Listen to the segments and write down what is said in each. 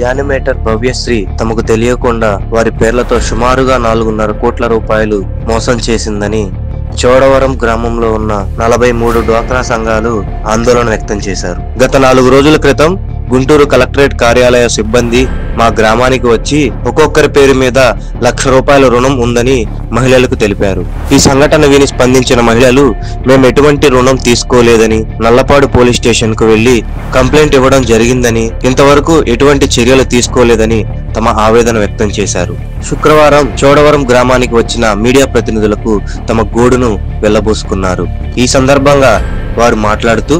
Animator Bhavyasri తమకు తెలియకుండా వారి పేర్లతో సుమారుగా 4.5 కోట్ల రూపాయలు మోసం చేసిందని చోడవరం గ్రామంలో ఉన్న 43 డ్వాక్రా సంఘాలు ఆందోళన వ్యక్తం చేశారు. గత 4 రోజుల క్రితం గుంటూరు కలెక్టరేట్ కార్యాలయ సిబ్బంది మా గ్రామానికి వచ్చి ఒక్కొక్కరి పేరు మీద ₹1,00,000 రుణం ఉందని మహిళలకు తెలిపారు. ఈ సంఘటన విని స్పందించిన మహిళలు మేము ఎటువంటి రుణం తీసుకోలేదని నల్లపాడు పోలీస్ స్టేషన్ కు వెళ్లి కంప్లైంట్ ఇవ్వడం జరిగిందని ఇంతవరకు ఎటువంటి చర్యలు తీసుకోలేదని తమ ఆవేదన వ్యక్తం చేశారు. శుక్రవారం చోడవరం గ్రామానికి వచ్చిన మీడియా ప్రతినిధులకు తమ గోడును వెళ్లబోసుకున్నారు. ఈ సందర్భంగా వారు మాట్లాడుతూ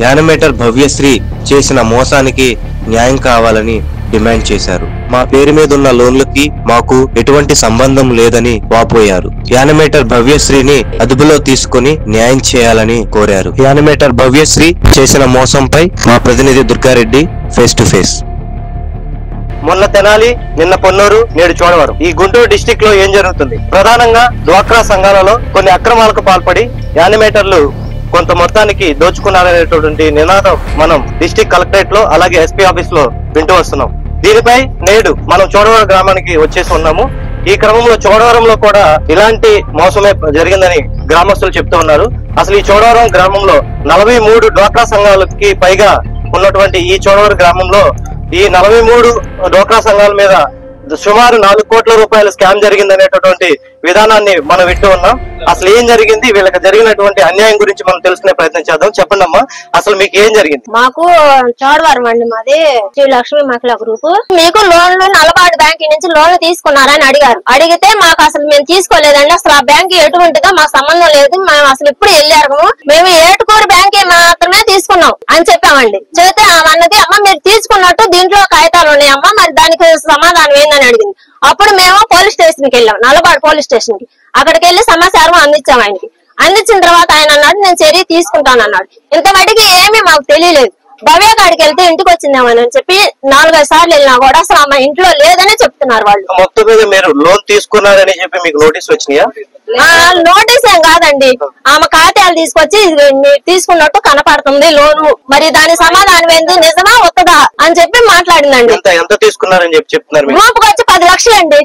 యానిమేటర్ భవ్యశ్రీ చేసిన మోసానికి న్యాయం కావాలని డిమాండ్ చేశారు. మా పేరు మీద ఉన్న లోన్లకి మాకు ఎటువంటి సంబంధం లేదని వాపోయారు. యానిమేటర్ భవ్యశ్రీని అదుపులో తీసుకుని న్యాయం చేయాలని కోరారు. యానిమేటర్ భవ్యశ్రీ చేసిన మోసంపై మా ప్రతినిధి దుర్గారెడ్డి ఫేస్ టు ఫేస్. మొన్న తెనాలి, నిన్న పొన్నూరు, నేడు చోడవరం. ఈ గుంటూరు డిస్టిక్ లో ఏం జరుగుతుంది? ప్రధానంగా డ్వాక్రా సంఘాలలో కొన్ని అక్రమాలకు పాల్పడి యానిమేటర్లు కొంత మొత్తానికి దోచుకున్నారనేటువంటి నినాదం మనం డిస్టిక్ కలెక్టరేట్ లో అలాగే ఎస్పీ ఆఫీస్ లో వింటూ వస్తున్నాం. దీనిపై నేడు మనం చోడవరం గ్రామానికి వచ్చేసి ఉన్నాము. ఈ క్రమంలో చోడవరంలో కూడా ఇలాంటి మోసమే జరిగిందని గ్రామస్తులు చెప్తూ ఉన్నారు. అసలు ఈ చోడవరం గ్రామంలో 43 డ్వాక్రా సంఘాలకి పైగా ఉన్నటువంటి ఈ చోడవరం గ్రామంలో ఈ 43 డ్వాక్రా సంఘాల మీద సుమారు 4 కోట్ల రూపాయల స్కామ్ జరిగిందనేటటువంటి విధానాన్ని మనం వింటూ ఉన్నాం. అసలు ఏం జరిగింది, వీళ్ళకి జరిగినటువంటి అన్యాయం గురించి మనం తెలుసుకునే ప్రయత్నం చేద్దాం. చెప్పండి అమ్మా, అసలు మీకు ఏం జరిగింది? మాకు చోడవరం అండి, మాది శ్రీ లక్ష్మీ మహిళా గ్రూప్. మీకు లోన్లు నల్లపాడు బ్యాంక్ నుంచి లోన్లు తీసుకున్నారని అడిగారు. అడిగితే మాకు అసలు మేము తీసుకోలేదండి, అసలు ఆ బ్యాంక్ ఎటువంటిదో మాకు సంబంధం లేదు, మేము అసలు ఇప్పుడు వెళ్ళారు, మేము ఏటుకూరు బ్యాంక్ మాత్రమే తీసుకున్నాం అని చెప్పామండి. చెబితే అన్నది అమ్మ మీరు తీసుకున్నట్టు దీంట్లో కాగితాలు ఉన్నాయమ్మా, మరి దానికి సమాధానం ఏందని అడిగింది. అప్పుడు మేము పోలీస్ స్టేషన్ కి వెళ్ళాం, నల్లపాడు పోలీస్ స్టేషన్ కి. అక్కడికి వెళ్లి సమాచారం అందించాం ఆయనకి. అందించిన తర్వాత ఆయన అన్నాడు నేను చర్య తీసుకుంటానన్నాడు. ఇంతమటికి ఏమీ మాకు తెలియలేదు. భవ్య కాడికి వెళ్తే ఇంటికి వచ్చిందేమని చెప్పి 4-5 సార్లు వెళ్ళినా కూడా అసలు ఆమె ఇంట్లో లేదని చెప్తున్నారు వాళ్ళు. మొత్తం మీద మీరు లోన్ తీసుకున్నారని చెప్పి మీకు నోటీస్ వచ్చినాయా? నోటీస్ ఏం కాదండి, ఆమె ఖాతాలు తీసుకొచ్చి మీరు తీసుకున్నట్టు కనపడుతుంది లోను, మరి దాని సమాధానం ఏంది, నిజమా వస్తుందా అని చెప్పి మాట్లాడిందండి. ఎంత తీసుకున్నారని చెప్పి చెప్తున్నారు? గ్రూప్ కు వచ్చి 10 లక్షలు అండి.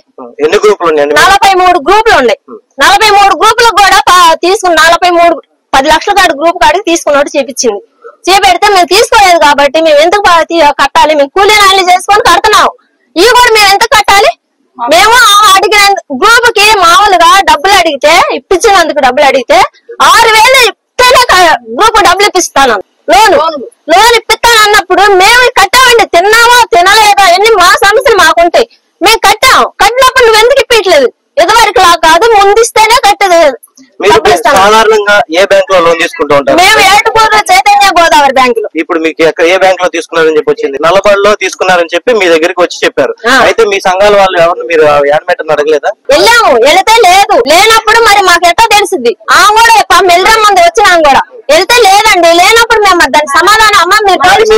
ఎన్ని గ్రూపులు ఉన్నాయండి? 43 గ్రూపులు ఉన్నాయి. 43 గ్రూపులకు కూడా తీసుకున్న 10 లక్షల కాడి గ్రూప్ కాడికి తీసుకున్నట్టు చూపించింది. చేపెడితే మేము తీసుకోలేదు కాబట్టి మేము ఎందుకు కట్టాలి, మేము కూలీ నాలి చేసుకొని కడుతున్నాం, ఇవి కూడా మేము ఎందుకు కట్టాలి? మేము అడిగిన గ్రూప్ కి మామూలుగా డబ్బులు అడిగితే ఇప్పించినందుకు డబ్బులు అడిగితే 6,000 ఇస్తేనే గ్రూప్ డబ్బులు ఇప్పిస్తాను, లోన్ ఇప్పిస్తాను అన్నప్పుడు మేము కట్టామండి. తిన్నామో తినలేదో అన్ని మా సమస్యలు మాకుంటాయి, మేము కట్టినప్పుడు నువ్వు ఎందుకు ఇప్పించలేదు? ఇదివరకు లా కాదు, ముందిస్తేనే కట్టేది. సాధారణంగా ఏ బ్యాంక్ లో లోన్ తీసుకుంటూ ఉంటారు? మేము ఏటుకూరు చైతన్య గోదావరి బ్యాంక్ లో. ఇప్పుడు మీకు ఏ బ్యాంక్ లో తీసుకున్నారని చెప్పి వచ్చింది? నల్లపాడులో తీసుకున్నారని చెప్పి మీ దగ్గరికి వచ్చి చెప్పారు. అయితే మీ సంఘాల వాళ్ళు ఎవరు మీరు యానిమేటర్ అడగలేదా? వెళ్ళాము, వెళితే లేదు, లేనప్పుడు మరి మాకు ఎట్టో తెలిసింది. ఆ కూడా మెల్రం మంది వచ్చినాం కూడా వెళ్తే లేదండి, లేనప్పుడు మేము దాని సమాధానం అమ్మ మీరు బ్యాంక్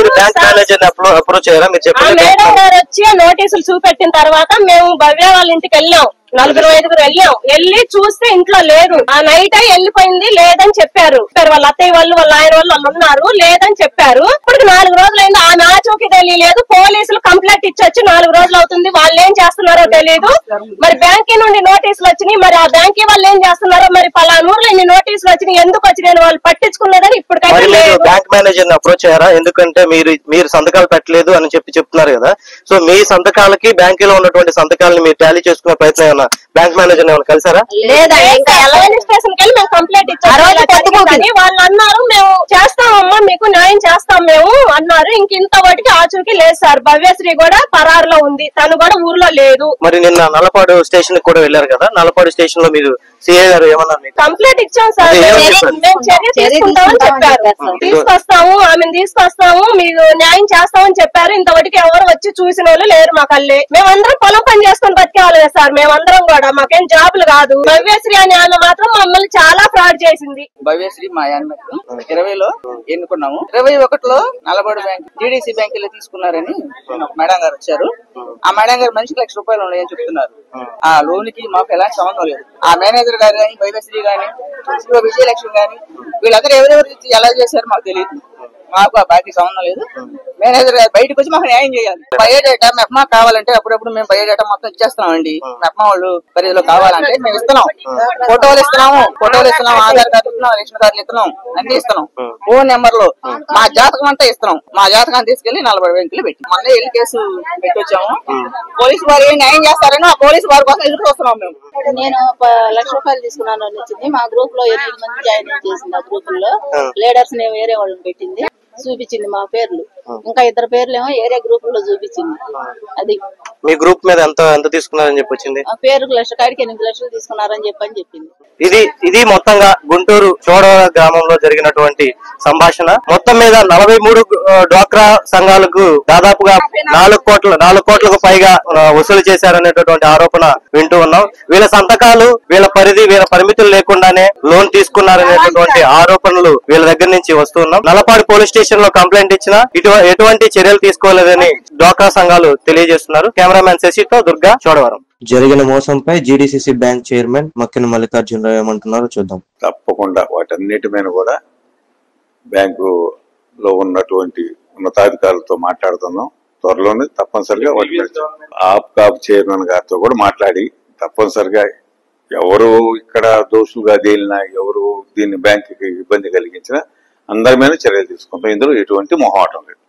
మేనేజర్ అప్రోచ్ అయ్యారా? మీరు చెప్పారు మేడం గారు వచ్చి నోటీసులు చూపెట్టిన తర్వాత మేము భవ్య వాళ్ళ ఇంటికి వెళ్ళాం, 4-5 వెళ్ళాం. వెళ్ళి చూస్తే ఇంట్లో లేదు, ఆ నైట్ వెళ్ళిపోయింది లేదని చెప్పారు. వాళ్ళ అత్తయ్య వాళ్ళు వాళ్ళ ఆయన వాళ్ళు ఉన్నారు, లేదని చెప్పారు. ఇప్పుడు 4 రోజులైంది, ఆ నాచోకి తెలియలేదు. పోలీసులు కంప్లైంట్ ఇచ్చొచ్చి 4 రోజులు అవుతుంది, వాళ్ళు ఏం చేస్తున్నారో తెలియదు. మరి బ్యాంక్ నుండి నోటీసులు వచ్చినాయి, మరి ఆ బ్యాంక్ వాళ్ళు ఏం చేస్తున్నారో, మరి పలానూరులో ఇన్ని నోటీసులు వచ్చినాయి, ఎందుకు వచ్చినాయి వాళ్ళు పట్టించుకున్నదని ఇప్పుడు బ్యాంక్ మేనేజర్ అప్రోచ్ అయ్యారా? ఎందుకంటే మీరు సంతకాలు పెట్టలేదు అని చెప్తున్నారు కదా. సో మీ సంతకాలకి బ్యాంకులో ఉన్నటువంటి సంతకాలను మీరు టాలీ చేసుకునే ప్రయత్నం బ్యాంక్ మేనేజర్ ఏమైనా కలిసారా? లేదా, ఇంకా స్టేషన్ కి వెళ్ళి మేము కంప్లైంట్ ఇచ్చాము. వాళ్ళు అన్నారు మేము చేస్తామమ్మా, మీకు న్యాయం చేస్తాం మేము అన్నారు. ఇంత వాటికి ఆచూకీ లేదు సార్. భవ్యశ్రీ కూడా పరారులో ఉంది, తను కూడా ఊర్లో లేదు. మరి నిన్న నల్లపాడు స్టేషన్ కూడా వెళ్ళారు కదా, నల్లపాడు స్టేషన్ లో మీరు సిఐ గారు ఏమన్నారు? కంప్లైంట్ ఇచ్చాం సార్, మేము చర్య తీసుకుంటామని చెప్పారు. తీసుకొస్తాము, ఆమెను తీసుకొస్తాము, మీకు న్యాయం చేస్తామని చెప్పారు. ఇంతవరకు ఎవరు వచ్చి చూసిన వాళ్ళు లేరు మా కళ్ళే. మేమందరం పొలం పని చేసుకుని బతికేవాళ్ళే సార్, మేమందరం కూడా, మాకేం జాబులు కాదు. భవ్యశ్రీ అనే ఆమె మాత్రం మమ్మల్ని చాలా ఫ్రాడ్ చేసింది. భవ్యశ్రీ మా యాన్మెట్ 20లో ఎన్నుకున్నాము. 21లో నల్లపాడు బ్యాంక్ జీడీసీ బ్యాంక్ లో తీసుకున్నారని మేడం గారు వచ్చారు. ఆ మేడం గారు మనిషికి ₹1,00,000 ఉన్నాయని చెప్తున్నారు. ఆ లోన్ కి మాకు ఎలాంటి సంబంధం లేదు. ఆ మేనేజర్ గారు గాని, భవ్యశ్రీ గాని, విజయలక్ష్మి గాని, వీళ్ళందరూ ఎవరెవరు ఎలా చేశారు మాకు తెలియదు. మాకు ఆ బాకీ సంబంధం లేదు. మేనేజర్ గారు బయటకు వచ్చి మాకు న్యాయం చేయాలి. బయోడేటా మెప్మా కావాలంటే అప్పుడప్పుడు మేము బయోడేటా మొత్తం ఇచ్చేస్తున్నామండి. మెప్మా వాళ్ళు పరిధిలో కావాలంటే మేము ఇస్తున్నాం. ఫోటోలు ఇస్తున్నాము, ఆధార్ కార్డు ఇస్తున్నాం, రేషన్ కార్డులు ఇస్తున్నాం, అన్ని ఇస్తున్నాం. ఫోన్ నెంబర్లు మా జాతకం అంతా ఇస్తున్నాం. మా జాతకాన్ని తీసుకెళ్లి 40 బ్యాంకులు పెట్టి మొన్న వెళ్ళి కేసు పెట్టొచ్చాము. పోలీసు వారు ఏం న్యాయం చేస్తారని ఆ పోలీసు వారి కోసం ఎదురు చూస్తున్నాం. మేము నేను 1 లక్ష రూపాయలు తీసుకున్నాను వచ్చింది. మా గ్రూప్ లో 8 మంది జాయిన్ చేసింది. ఆ గ్రూప్ లో లీడర్స్ నేను వేరే వాళ్ళని పెట్టింది, చూపించింది మా పేర్లు. ఇంకా 2 పేర్లు ఏమో ఏరే గ్రూప్ లో చూపించింది. అది మీ గ్రూప్ మీద ఎంత తీసుకున్నారని చెప్పి వచ్చింది. ఆ పేరుకు 1 లక్ష కాడికి 8 లక్షలు తీసుకున్నారని చెప్పింది. ఇది మొత్తంగా గుంటూరు చోడవరం గ్రామంలో జరిగినటువంటి సంభాషణ. మొత్తం మీద 43 డ్వాక్రా సంఘాలకు దాదాపుగా 4 కోట్లకు పైగా వసూలు చేశారనేటటువంటి ఆరోపణ వింటూ ఉన్నాం. వీళ్ళ సంతకాలు, వీళ్ళ పరిధి, వీళ్ళ పరిమితులు లేకుండానే లోన్ తీసుకున్నారనేటటువంటి ఆరోపణలు వీళ్ళ దగ్గర నుంచి వస్తున్నాం. నల్లపాడు పోలీస్ స్టేషన్ లో కంప్లైంట్ ఇచ్చినా ఎటువంటి చర్యలు తీసుకోలేదని డ్వాక్రా సంఘాలు తెలియజేస్తున్నారు. కెమెరామెన్ శశితో దుర్గా, చోడవరం. జరిగిన మోసంపై GDCC bank chairman Makkina Mallikarjunarao ఏమంటున్నారో చూద్దాం. తప్పకుండా వాటన్నిటి మీద కూడా బ్యాంకులో ఉన్నటువంటి ఉన్నతాధికారులతో మాట్లాడుతున్నాం. త్వరలోనే తప్పనిసరిగా వాటి ఆప్కాబ్ చైర్మన్ గారితో కూడా మాట్లాడి తప్పనిసరిగా ఎవరు ఇక్కడ దోషులుగా తేలినా, ఎవరు దీన్ని బ్యాంకుకి ఇబ్బంది కలిగించినా అందరి మీద చర్యలు తీసుకుంటాం. ఇందులో ఎటువంటి మొహమాటం లేదు.